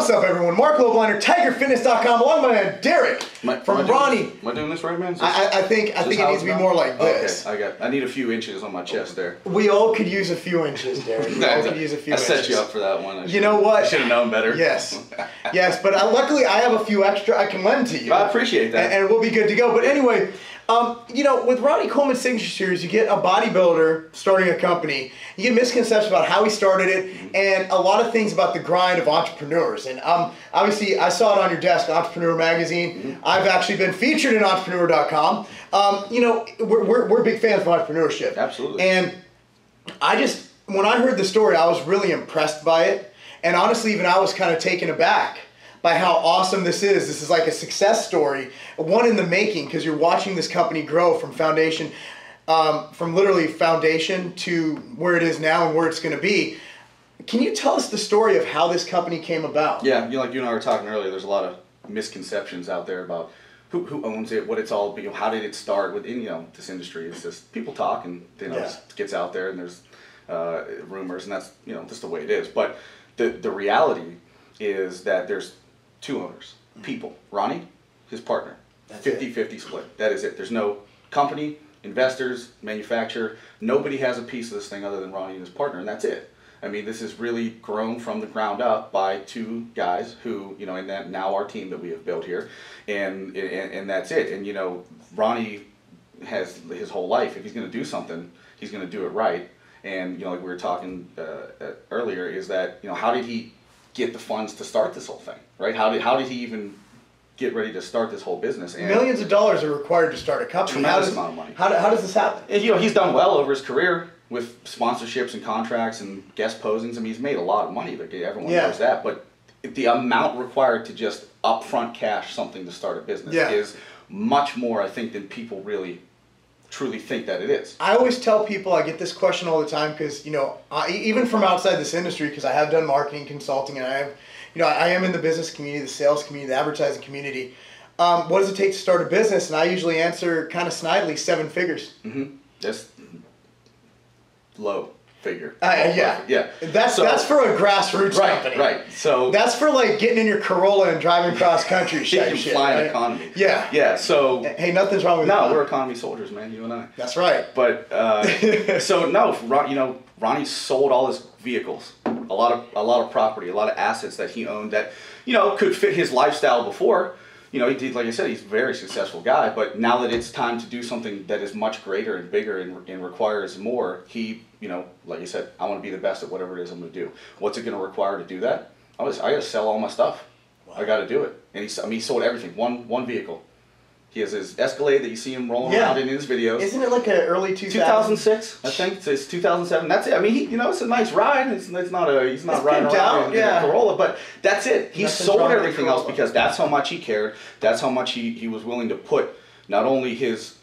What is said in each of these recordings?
What's up, everyone? Mark Lobliner, TigerFitness.com, along with my man Derrick from Ronnie. Am I doing this right, man? I think it needs to be more like this. Okay, I need a few inches on my chest there. We all could use a few inches, Derrick. We all could use a few inches. I set you up for that one. You know what? I should have known better. Yes. Yes, but luckily I have a few extra I can lend to you. I appreciate that. And we'll be good to go. But anyway, you know, with Ronnie Coleman's Signature Series, you get a bodybuilder starting a company. You get misconceptions about how he started it, and a lot of things about the grind of entrepreneurs. And obviously, I saw it on your desk, Entrepreneur Magazine. I've actually been featured in Entrepreneur.com. You know, we're big fans of entrepreneurship. Absolutely. And when I heard the story, I was really impressed by it. And honestly, even I was kind of taken aback by how awesome this is. This is like a success story, one in the making, because you're watching this company grow from foundation, from literally foundation to where it is now and where it's going to be. Can you tell us the story of how this company came about? Yeah, like you and I were talking earlier, there's a lot of misconceptions out there about who owns it, what it's all, you know, how did it start within, you know, this industry. It's just people talk and, you know, it gets out there and there's rumors, and that's, you know, just the way it is. But the reality is that there's two owners, people. Ronnie, his partner, 50-50 split. That is it. There's no company, investors, manufacturer. Nobody has a piece of this thing other than Ronnie and his partner, and that's it. I mean, this is really grown from the ground up by two guys who, you know, and that now our team that we have built here, and that's it. And, you know, Ronnie has his whole life, if he's going to do something, he's going to do it right. And, you know, like we were talking earlier, is that, you know, how did he get the funds to start this whole thing, right? How did he even get ready to start this whole business? And millions of dollars are required to start a company. Tremendous amount of money. How does this happen? And, you know, he's done well over his career with sponsorships and contracts and guest posings. I mean, he's made a lot of money. Like, everyone knows that. But the amount required to just upfront cash something to start a business is much more, I think, than people really truly think that it is. I always tell people, I get this question all the time because, you know, even from outside this industry, because I have done marketing consulting and I have, you know, I am in the business community, the sales community, the advertising community. What does it take to start a business? And I usually answer kind of snidely, 7 figures. That's low figure. Yeah. That's for a grassroots company. Right. So that's for like getting in your Corolla and driving cross country shit. Flying economy. Yeah. So hey, nothing's wrong with that. No, we're economy soldiers, man. You and I. That's right. But so no, you know, Ronnie sold all his vehicles, a lot of property, a lot of assets that he owned that, you know, could fit his lifestyle before. You know, he did, like I said, he's a very successful guy, but now that it's time to do something that is much greater and bigger and requires more, he, you know, like you said, I want to be the best at whatever it is I'm going to do. What's it going to require to do that? I got to sell all my stuff. Wow. I got to do it. And he sold everything, one vehicle. He has his Escalade that you see him rolling around in his videos. Isn't it like an early 2006, I think. So it's 2007. That's it. I mean, you know, it's a nice ride. He's not riding around in a Corolla, but that's it. He sold everything else because that's how much he cared. That's how much he was willing to put not only his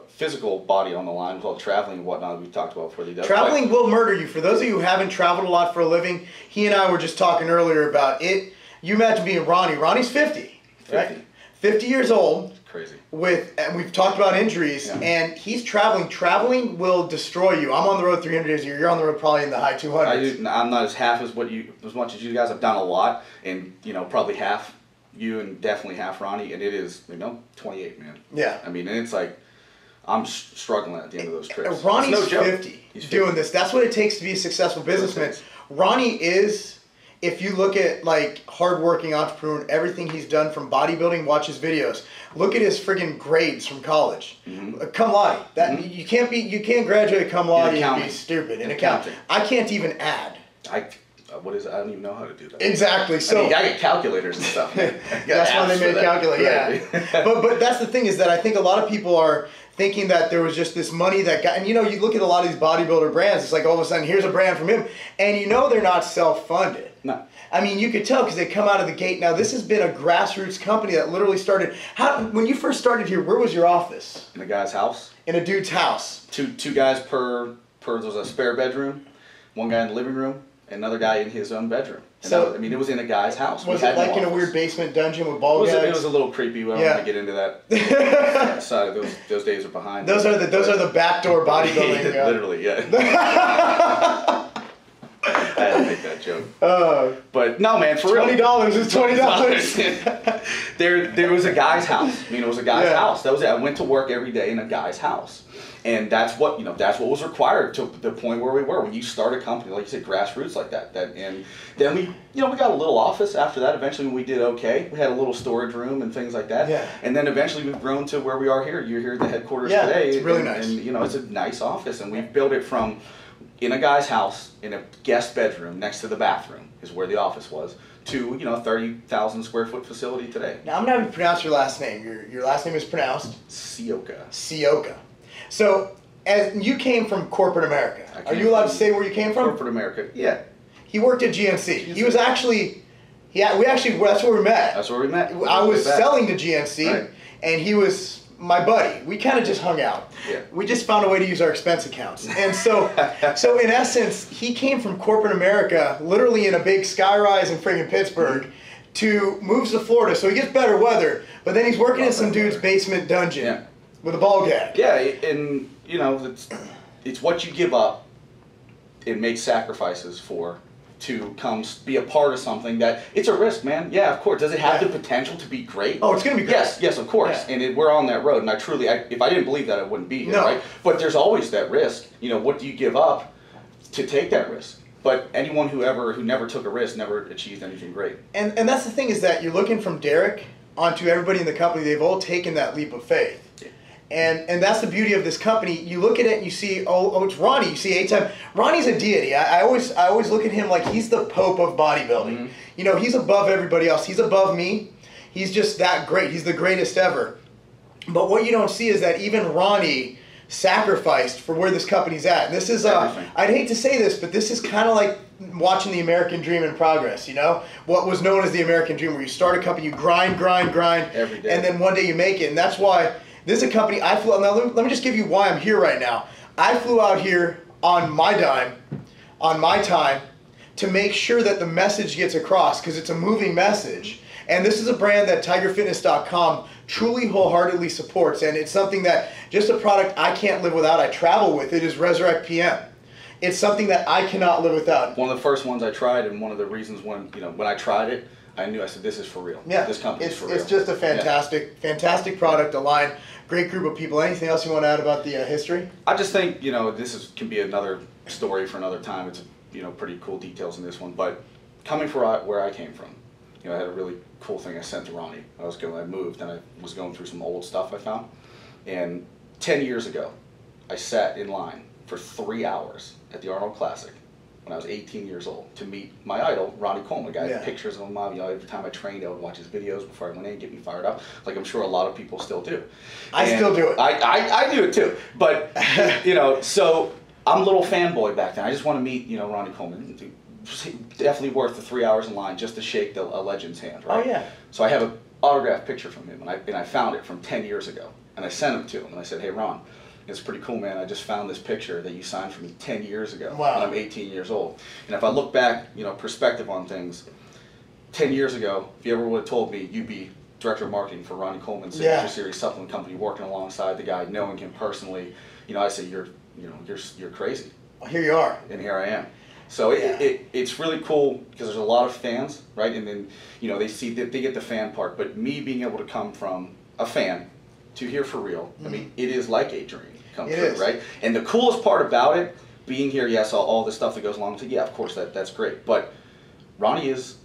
physical body on the line with all the traveling and whatnot we talked about before. Traveling will murder you. For those of you who haven't traveled a lot for a living, he and I were just talking earlier about it. You imagine being Ronnie. Ronnie's 50, right? 50 years old. Crazy. And we've talked about injuries, and he's traveling. Traveling will destroy you. I'm on the road 300 days a year. You're on the road probably in the high 200s. I'm not as much as you guys. I've done a lot, and, you know, probably half you and definitely half Ronnie, and it is, you know, 28, man. Yeah. I mean, and it's like I'm struggling at the end of those trips. Ronnie's 50. He's doing this. That's what it takes to be a successful businessman. Ronnie is. If you look at like hardworking entrepreneur and everything he's done from bodybuilding, watch his videos. Look at his friggin' grades from college. Cum laude. You can't graduate cum laude and be stupid in accounting. I can't even add. What is it? I don't even know how to do that. Exactly. So I get calculators and stuff. That's why they made calculators. Yeah. but that's the thing is that I think a lot of people are thinking that there was just this money that got, and you know, you look at a lot of these bodybuilder brands, it's like all of a sudden here's a brand from him, and you know they're not self-funded. No. I mean, you could tell because they come out of the gate. Now, this has been a grassroots company that literally started. When you first started here, where was your office? In a guy's house. In a dude's house. Two guys per. There was a spare bedroom, one guy in the living room, and another guy in his own bedroom. And so, I mean, it was in a guy's house. Was it like in a weird basement dungeon with ball gags? It was a little creepy. I don't want to get into that. Side of those days are behind. Those are the backdoor bodybuilding. Literally, yeah. had to make that joke. But no, man, for real. $20 is $20. There was a guy's house. I mean, it was a guy's house. That was it. I went to work every day in a guy's house. And that's what was required to the point where we were. When you start a company, like you said, grassroots like that. And then we got a little office after that. Eventually, when we did okay, we had a little storage room and things like that. Yeah. And then eventually, we've grown to where we are here. You're here at the headquarters today. It's really nice. And it's a nice office, and we've built it from in a guy's house in a guest bedroom next to the bathroom is where the office was, to 30,000 square foot facility today. Now I'm gonna have you pronounce your last name. Your last name is pronounced Sioka. Sioka. So, as you came from corporate America, are you allowed to say where you came from? Corporate America, yeah. He worked at GNC. He was actually, that's where we met. That's where we met. I was selling to GNC, right. And he was my buddy. We kind of just hung out. Yeah. We just found a way to use our expense accounts. And so in essence, he came from corporate America, literally in a big skyrise in friggin' Pittsburgh, to moves to Florida. So he gets better weather, but then he's working in some dude's basement dungeon with a ball gag. Yeah, and it's what you give up and make sacrifices for to come be a part of something that it's a risk, man. Yeah, of course. Does it have the potential to be great? Oh, it's going to be great. Yes, of course. Yeah. And we're on that road. And I truly, if I didn't believe that, I wouldn't be here, right? But there's always that risk. What do you give up to take that risk? But anyone who never took a risk never achieved anything great. And that's the thing, is that you're looking from Derrick onto everybody in the company. They've all taken that leap of faith. Yeah. And that's the beauty of this company. You look at it and you see, oh, it's Ronnie. You see 8-time. Ronnie's a deity. I always look at him like he's the Pope of bodybuilding. Mm-hmm. He's above everybody else. He's above me. He's just that great. He's the greatest ever. But what you don't see is that even Ronnie sacrificed for where this company's at. And this is, I'd hate to say this, but this is kind of like watching the American dream in progress, What was known as the American dream, where you start a company, you grind every day, and then one day you make it. And that's why this is a company I flew. Now let me just give you why I'm here right now. I flew out here on my dime, on my time, to make sure that the message gets across, because it's a moving message. And this is a brand that TigerFitness.com truly wholeheartedly supports, and it's something that, just a product I can't live without. I travel with it, is Resurrect PM. It's something that I cannot live without. One of the first ones I tried, and one of the reasons when I tried it, I said, this is for real. Yeah, this company is for real. It's just a fantastic product, a line, great group of people. Anything else you want to add about the history? I just think, can be another story for another time. It's, pretty cool details in this one. But coming from where I came from, I had a really cool thing I sent to Ronnie. I moved and I was going through some old stuff I found. And 10 years ago, I sat in line for 3 hours at the Arnold Classic when I was 18 years old to meet my idol, Ronnie Coleman. I had pictures of him. Every time I trained, I would watch his videos before I went in, get me fired up, like I'm sure a lot of people still do. I still do it. I do it too. But, so I'm a little fanboy back then. I just want to meet, Ronnie Coleman. Definitely worth the 3 hours in line just to shake a legend's hand, right? Oh, yeah. So I have an autographed picture from him, and I found it from 10 years ago. And I sent it to him, and I said, hey, Ron, it's pretty cool, man. I just found this picture that you signed for me 10 years ago when I'm 18 years old. And if I look back, perspective on things, 10 years ago, if you ever would have told me you'd be director of marketing for Ronnie Coleman's Signature Series supplement company, working alongside the guy, knowing him personally, I say, you're crazy. Well, here you are. And here I am. So it's really cool because there's a lot of fans, right? And then, they get the fan part. But me being able to come from a fan to here for real, I mean, it is like a dream come true, right? And the coolest part about it, being here, yes, all the stuff that goes along with it, yeah, of course, that's great. But Ronnie is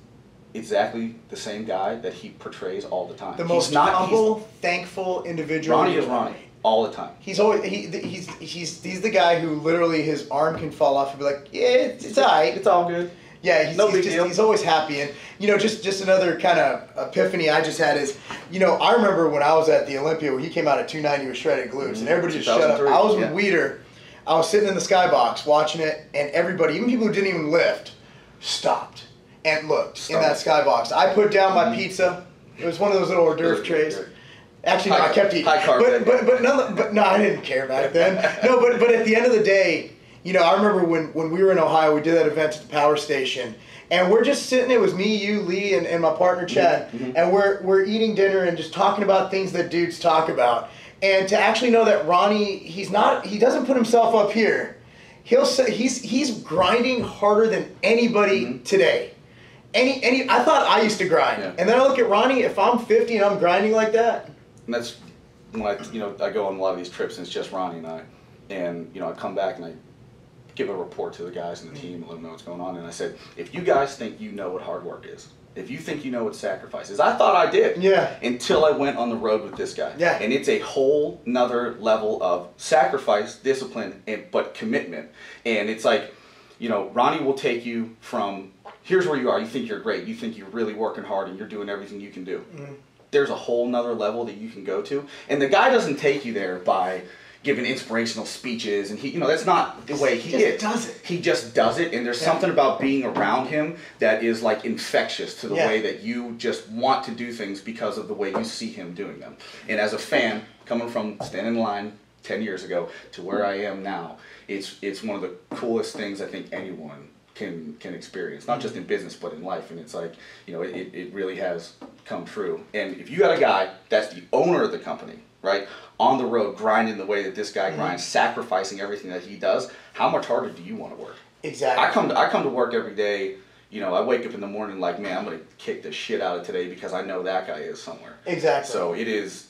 exactly the same guy that he portrays all the time. The most humble, thankful individual. Ronnie is Ronnie. All the time. He's always he's the guy who literally his arm can fall off and be like, yeah, it's alright. It's all good. Yeah, he's always happy. And just another kind of epiphany I just had is, I remember when I was at the Olympia where he came out at 290 with shredded glutes, and everybody just shut up. I was with Weeder. I was sitting in the skybox watching it, and everybody, even people who didn't even lift, stopped and looked in that skybox. I put down my pizza. It was one of those little hors d'oeuvre trays. Actually, no, I kept eating. High carb. But no, I didn't care back then. No, but at the end of the day, I remember when we were in Ohio, we did that event at the power station, and we're just sitting. It was me, you, Lee, and my partner Chad, and we're eating dinner and just talking about things that dudes talk about. And to actually know that Ronnie, he doesn't put himself up here. he'll say he's grinding harder than anybody today. I thought I used to grind, and then I look at Ronnie. If I'm 50 and I'm grinding like that, and that's when I go on a lot of these trips and it's just Ronnie and I, and I come back and I give a report to the guys and the team and let them know what's going on. And I said, if you guys think you know what hard work is, if you think you know what sacrifice is, I thought I did. Yeah. Until I went on the road with this guy. Yeah. And it's a whole nother level of sacrifice, discipline, but commitment. And it's like, Ronnie will take you from, here's where you are, you think you're great, you think you're really working hard and you're doing everything you can do. There's a whole nother level that you can go to. And the guy doesn't take you there by giving inspirational speeches, and that's not the way he is. He just does it, and there's something about being around him that is like infectious to the way that you just want to do things because of the way you see him doing them. And as a fan, coming from standing in line 10 years ago to where I am now, it's one of the coolest things I think anyone can experience, not just in business but in life. And it's like, it really has come true. And if you got a guy that's the owner of the company, right, on the road grinding the way that this guy grinds, sacrificing everything that he does, how much harder do you want to work? Exactly. I come to work every day. I wake up in the morning like, man, I'm going to kick the shit out of today because I know that guy is somewhere. Exactly. So it is,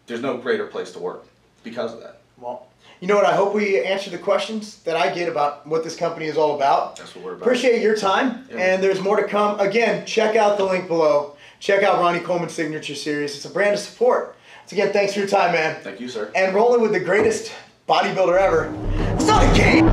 there's no greater place to work because of that. Well, you know what? I hope we answered the questions that I get about what this company is all about. That's what we're about. Appreciate your time, and there's more to come. Again, check out the link below. Check out Ronnie Coleman's Signature Series. It's a brand of support. So again, thanks for your time, man. Thank you, sir. And rolling with the greatest bodybuilder ever. It's not a game.